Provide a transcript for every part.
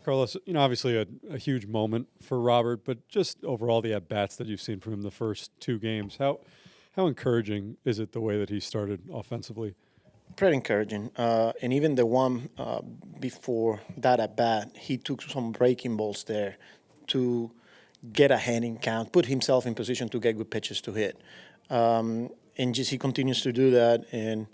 Carlos, obviously a huge moment for Robert, but just overall the at-bats that you've seen from him the first two games, how encouraging is it the way that he started offensively? Pretty encouraging. And even the one before that at bat, he took some breaking balls there to get ahead in count, put himself in position to get good pitches to hit. And just he continues to do that, and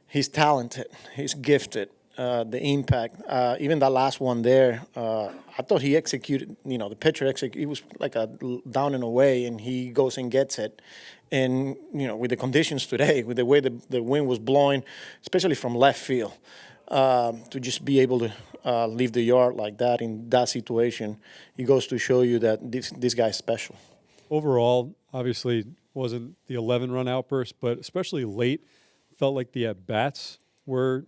he's talented, he's gifted. The impact, even that last one there, I thought he executed, the pitcher executed, it was like a down and away, and he goes and gets it. And, with the conditions today, with the way the wind was blowing, especially from left field, to just be able to leave the yard like that in that situation, it goes to show you that this guy's special. Overall, obviously, wasn't the 11-run outburst, but especially late, felt like the at-bats were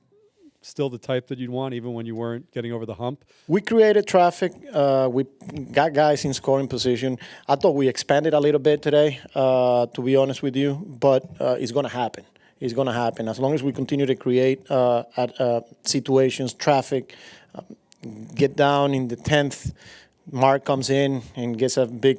still the type that you'd want, even when you weren't getting over the hump? We created traffic. We got guys in scoring position. I thought we expanded a little bit today, to be honest with you, but it's going to happen. It's going to happen. As long as we continue to create situations, traffic, get down in the 10th, Mark comes in and gets a big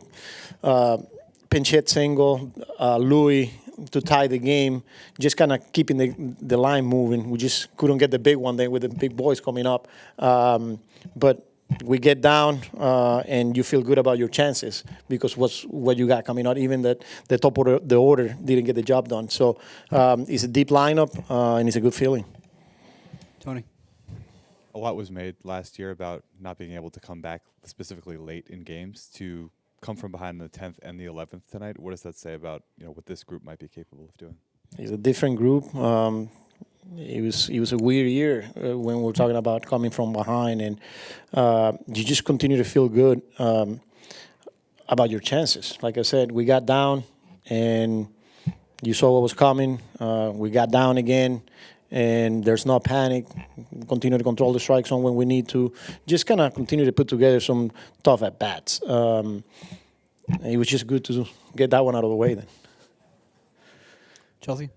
pinch hit single, Louis to tie the game, just kind of keeping the line moving. We just couldn't get the big one then with the big boys coming up. But we get down and you feel good about your chances because what you got coming out, even that the top of the order didn't get the job done. So it's a deep lineup and it's a good feeling. Tony? A lot was made last year about not being able to come back specifically late in games to come from behind in the 10th and the 11th tonight. What does that say about what this group might be capable of doing? It's a different group. It was a weird year when we're talking about coming from behind, and you just continue to feel good about your chances. Like I said, we got down, and you saw what was coming. We got down again, and there's no panic. Continue to control the strike zone when we need to. Just kind of continue to put together some tough at-bats. It was just good to get that one out of the way then. Chelsea?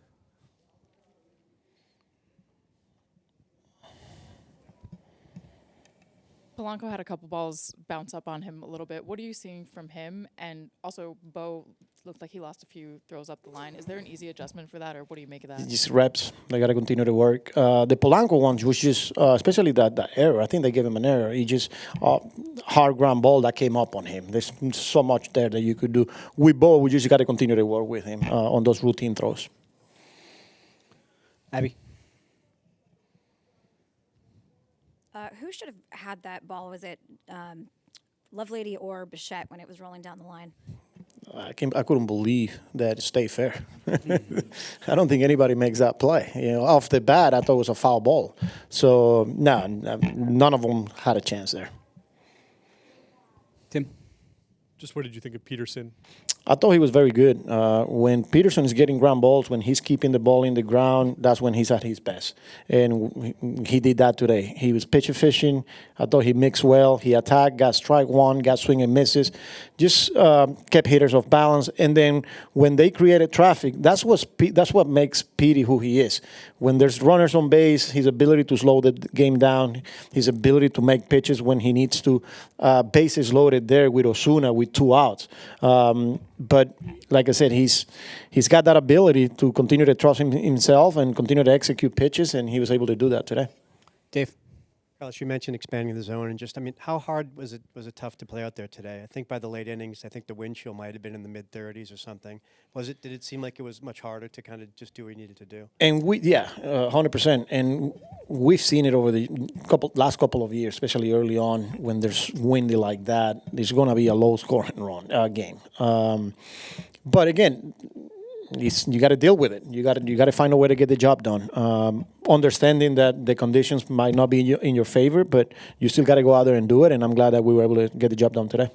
Polanco had a couple balls bounce up on him a little bit. What are you seeing from him? And also, Bo looked like he lost a few throws up the line. Is there an easy adjustment for that, or what do you make of that? Just reps. They got to continue to work. The Polanco ones was just, especially that error. I think they gave him an error. He just hard ground ball that came up on him. There's so much there that you could do. With Bo, we just got to continue to work with him on those routine throws. Abby? Who should have had that ball? Was it Lovelady or Bichette when it was rolling down the line? I couldn't believe that it stayed fair. I don't think anybody makes that play. Off the bat, I thought it was a foul ball. So, no, none of them had a chance there. Tim? Just what did you think of Peterson? I thought he was very good. When Peterson is getting ground balls, when he's keeping the ball in the ground, that's when he's at his best. And he did that today. He was pitch efficient. I thought he mixed well. He attacked, got strike one, got swing and misses. Just kept hitters off balance. And then when they created traffic, that's what makes Petey who he is. When there's runners on base, his ability to slow the game down, his ability to make pitches when he needs to. Bases loaded there with Osuna with 2 outs. But like I said, he's got that ability to continue to trust himself and continue to execute pitches, and he was able to do that today. Dave? Carlos, you mentioned expanding the zone, and just, how hard was it tough to play out there today? I think by the late innings, I think the wind chill might have been in the mid-30s or something. Did it seem like it was much harder to kind of just do what you needed to do? And 100%. And we've seen it over the last couple of years, especially early on when there's windy like that. There's going to be a low-scoring game. But again, you got to deal with it. You got to find a way to get the job done. Understanding that the conditions might not be in your favor, but you still got to go out there and do it. And I'm glad that we were able to get the job done today.